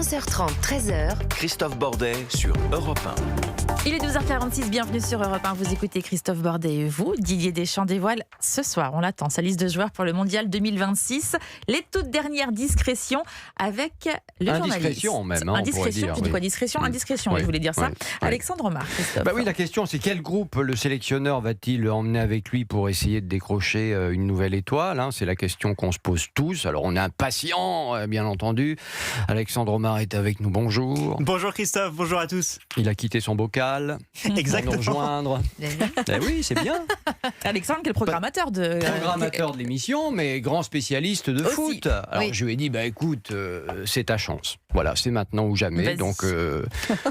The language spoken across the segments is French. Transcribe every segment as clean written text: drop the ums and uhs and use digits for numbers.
11h30, 13h. Christophe Bordet sur Europe 1. Il est 12h46, bienvenue sur Europe 1. Vous écoutez Christophe Bordet et vous. Didier Deschamps dévoile ce soir, on l'attend, sa liste de joueurs pour le Mondial 2026. Les toutes dernières discrétions avec le journaliste. Indiscrétion même, on pourrait dire. Tu dis quoi, discrétion? Indiscrétion, je voulais dire ça. Alexandre Omar, Christophe. Oui, la question c'est quel groupe le sélectionneur va-t-il emmener avec lui pour essayer de décrocher une nouvelle étoile, C'est la question qu'on se pose tous. Alors on est impatients, bien entendu. Alexandre Omar est avec nous, bonjour. Bonjour Christophe, bonjour à tous. Il a quitté son bocal. Exactement. Pour nous rejoindre. Oui, c'est bien. Alexandre, qui est le programmateur de l'émission, mais grand spécialiste de foot. Alors je lui ai dit, écoute, c'est ta chance. Voilà, c'est maintenant ou jamais. Vas-y. Donc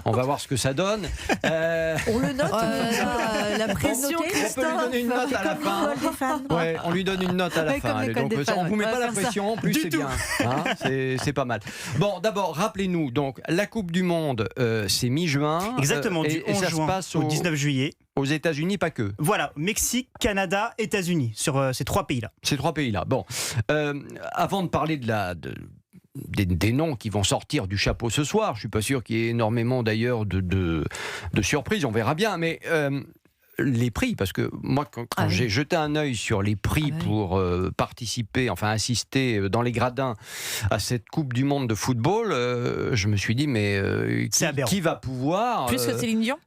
on va voir ce que ça donne. On le note, la pression. On peut lui donner une note à la fin. Ouais, on lui donne une note à la fin. comme l'école Donc des fans, on vous met on va pas la faire pression, en plus c'est bien. C'est pas mal. Bon, d'abord, rappelez-nous, donc la Coupe du Monde, c'est mi-juin. Exactement, du 11 ça juin se passe au 19 juillet. Aux États-Unis, pas que. Voilà, Mexique, Canada, États-Unis, sur ces trois pays-là. Ces trois pays-là. Bon, avant de parler des noms qui vont sortir du chapeau ce soir, je suis pas sûr qu'il y ait énormément d'ailleurs de surprises, on verra bien, mais les prix, parce que moi quand j'ai jeté un œil sur les prix pour participer, enfin assister dans les gradins à cette Coupe du Monde de football, je me suis dit qui va pouvoir plus que Céline Dion.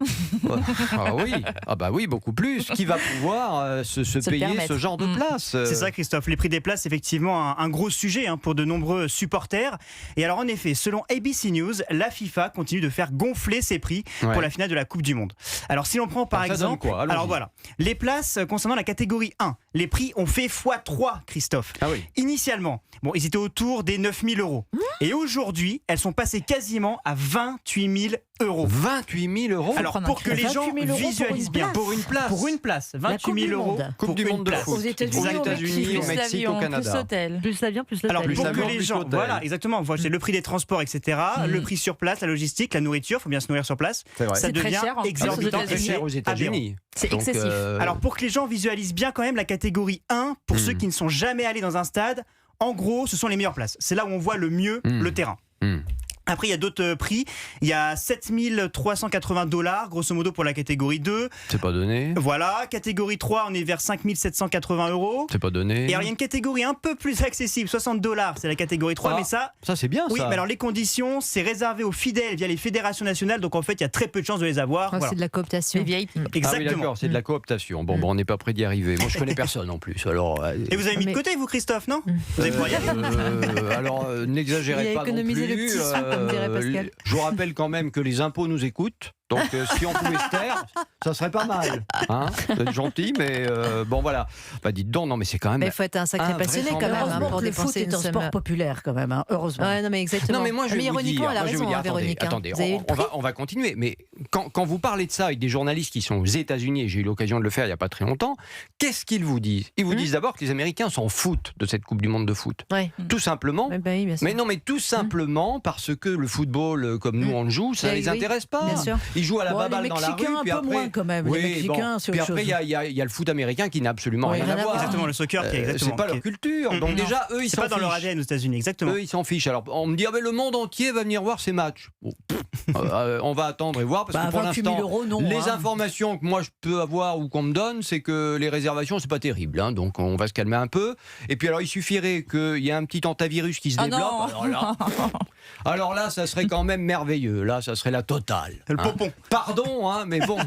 Oui, beaucoup plus. Qui va pouvoir se payer permettre ce genre de place C'est ça Christophe, les prix des places, effectivement un gros sujet pour de nombreux supporters. Et alors en effet, selon ABC News, la FIFA continue de faire gonfler ses prix pour la finale de la Coupe du Monde. Alors si l'on prend par exemple, alors voilà, les places concernant la catégorie 1, les prix ont fait x3, Christophe. Initialement, ils étaient autour des 9 000 €. Et aujourd'hui, elles sont passées quasiment à 28 000 €. 28 000 €. Alors pour que les gens visualisent bien, pour une place, 28 000 €. Coupe du Monde de foot. Aux États-Unis, au Mexique, au Canada. plus l'avion, plus l'hôtel. Alors Plus pour l'avion, que les plus gens, l'hôtel. voilà, exactement, c'est le prix des transports, etc., le prix sur place, la logistique, la nourriture, il faut bien se nourrir sur place. C'est vrai. Ça C'est très devient cher, en plus, exorbitant, aux Très cher aux États-Unis. C'est Donc, excessif. Alors pour que les gens visualisent bien quand même la catégorie 1, pour ceux qui ne sont jamais allés dans un stade, en gros, ce sont les meilleures places. C'est là où on voit le mieux le terrain. Après, il y a d'autres prix. Il y a 7 380 $, grosso modo, pour la catégorie 2. C'est pas donné. Voilà. Catégorie 3, on est vers 5 780 €. C'est pas donné. Et alors, il y a une catégorie un peu plus accessible, 60 $, c'est la catégorie 3. Mais ça c'est bien, oui, ça. mais alors les conditions, c'est réservé aux fidèles via les fédérations nationales. Donc, en fait, il y a très peu de chances de les avoir. Voilà. C'est de la cooptation. Les vieilles. Exactement. Ah oui, d'accord, c'est de la cooptation. Bon, on n'est pas près d'y arriver. Moi, je connais personne en plus. Alors, Et vous avez mis de côté, vous, Christophe, non Vous avez pouvoir y aller. alors, n'exagérez Il a pas non économisé plus. le petit sou, comme dirait Pascal. Je vous rappelle quand même que les impôts nous écoutent. Donc, si on pouvait se taire, ça serait pas mal. Vous êtes gentil, mais voilà. Dites donc, non, mais c'est quand même. Mais il faut être un sacré passionné quand même Heureusement pour que le foot dépenser est un sport populaire quand même, heureusement. Ouais, non mais exactement. Non, mais moi, je vais vous ironiquement, dire, elle a raison, Véronique. attendez, Vous avez eu le prix on va continuer. Mais quand vous parlez de ça avec des journalistes qui sont aux États-Unis, et j'ai eu l'occasion de le faire il n'y a pas très longtemps, qu'est-ce qu'ils vous disent? Ils vous disent d'abord que les Américains s'en foutent de cette Coupe du Monde de foot. Ouais. Tout simplement. Oui, bien sûr. Mais non, mais tout simplement parce que le football, comme nous on le joue, ça les intéresse pas. Bien sûr. Ils jouent à la Bon, baballe les dans la rue, Mexicains, puis un peu après. moins quand même. Oui, Les Mexicains, c'est puis autre après, chose. il y a le foot américain qui n'a absolument rien à voir. Exactement, le soccer qui est exactement. C'est pas leur culture. Donc déjà, eux, ils C'est s'en pas dans leur fichent. ADN aux États-Unis, exactement. Eux, ils s'en fichent. Alors, on me dit, le monde entier va venir voir ces matchs. Bon, on va attendre et voir, parce que pour 28 000 l'instant, €, non. les informations que moi je peux avoir ou qu'on me donne, c'est que les réservations, c'est pas terrible. Donc, on va se calmer un peu. Et puis, alors, il suffirait qu'il y ait un petit antivirus qui se développe. Alors là, ça serait quand même merveilleux. Là, ça serait la totale. Le popon. Pardon, mais bon,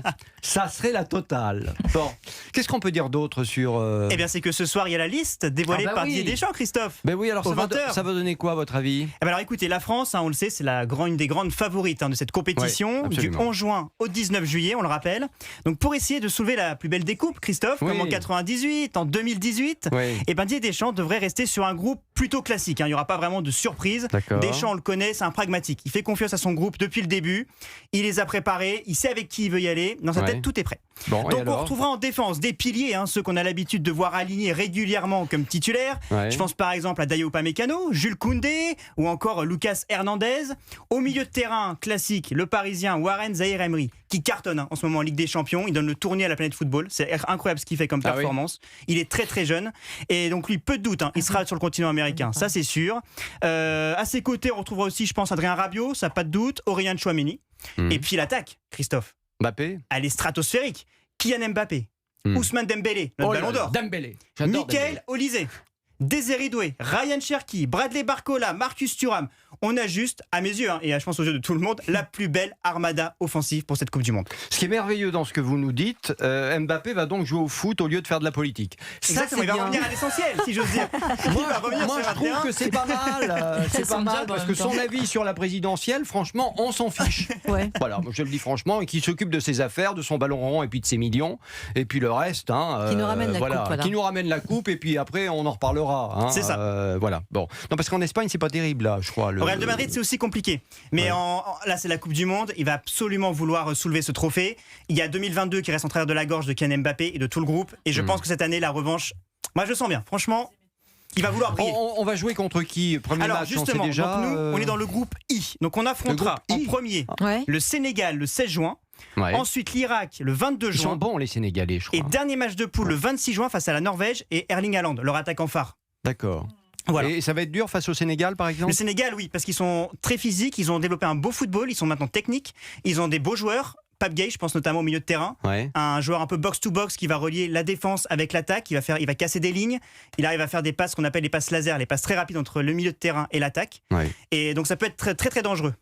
ça serait la totale. Bon, qu'est-ce qu'on peut dire d'autre sur... Eh bien, c'est que ce soir, il y a la liste dévoilée par Didier Deschamps, Christophe. Ben oui, alors Au ça 20h. va donner quoi, à votre avis? Eh ben alors écoutez, la France, on le sait, c'est une des grandes favorites de cette compétition, Ouais, du absolument. 11 juin au 19 juillet, on le rappelle. Donc pour essayer de soulever la plus belle des coupes, Christophe, Oui. comme en 98, en 2018, Oui. eh ben Didier Deschamps devrait rester sur un groupe plutôt classique. Il n'y aura pas vraiment de surprise. D'accord. Deschamps, on le connaît, c'est un pragmatique. Il fait confiance à son groupe depuis le début. Il les a préparés, il sait avec qui il veut y aller. Dans sa Ouais. tête, tout est prêt. Bon, et Donc on alors retrouvera en défense des piliers, ceux qu'on a l'habitude de voir alignés régulièrement comme titulaires. Ouais. Je pense par exemple à Dayot Upamecano, Jules Koundé ou encore Lucas Hernandez. Au milieu de terrain classique, le Parisien Warren Zaïre-Emery qui cartonne en ce moment en Ligue des Champions. Il donne le tournis à la planète football. C'est incroyable ce qu'il fait comme performance. Il est très très jeune et donc lui, peu de doute, il sera sur le continent américain, ça c'est sûr. À ses côtés, on retrouvera aussi, je pense, Adrien Rabiot, ça pas de doute, Aurélien Tchouaméni. Et puis l'attaque, Christophe, Mbappé, elle est stratosphérique. Kylian Mbappé, Ousmane Dembélé, notre ballon d'or, Dembélé. J'adore Michael Olise, Désiré Doué, Ryan Cherki, Bradley Barcola, Marcus Thuram. On a juste, à mes yeux, et je pense aux yeux de tout le monde, la plus belle armada offensive pour cette Coupe du Monde. Ce qui est merveilleux dans ce que vous nous dites, Mbappé va donc jouer au foot au lieu de faire de la politique. Exactement, il va revenir à l'essentiel, si j'ose dire. Moi, va revenir sur je un trouve terrain. que c'est pas mal. C'est pas son mal job en parce même que temps. son avis sur la présidentielle, franchement, on s'en fiche. Ouais. Voilà, je le dis franchement, et qui s'occupe de ses affaires, de son ballon rond et puis de ses millions, et puis le reste, Qui nous ramène la coupe, voilà. qui nous ramène la coupe, et puis après on en reparlera. C'est ça. Voilà. Bon, non, parce qu'en Espagne c'est pas terrible là, je crois. Au Real de Madrid, c'est aussi compliqué. Mais là, c'est la Coupe du Monde. Il va absolument vouloir soulever ce trophée. Il y a 2022 qui reste en travers de la gorge de Kylian Mbappé et de tout le groupe. Et je pense que cette année, la revanche, moi je le sens bien. Franchement, il va vouloir briller. On va jouer contre qui? Premier Alors match, justement, on sait déjà. donc nous, on est dans le groupe I. Donc on affrontera Le en groupe I. premier Ouais. le Sénégal le 16 juin. Ouais. Ensuite l'Irak le 22 Ils sont juin. bons les Sénégalais, je crois. Et dernier match de poule le 26 juin face à la Norvège et Erling Haaland, leur attaquant phare. D'accord. Voilà. Et ça va être dur face au Sénégal, par exemple? Le Sénégal, oui, parce qu'ils sont très physiques, ils ont développé un beau football, ils sont maintenant techniques, ils ont des beaux joueurs. Pape Gueye, je pense notamment au milieu de terrain, Ouais. un joueur un peu box-to-box qui va relier la défense avec l'attaque, il va casser des lignes, il arrive à faire des passes qu'on appelle les passes laser, les passes très rapides entre le milieu de terrain et l'attaque. Ouais. Et donc ça peut être très très, très dangereux.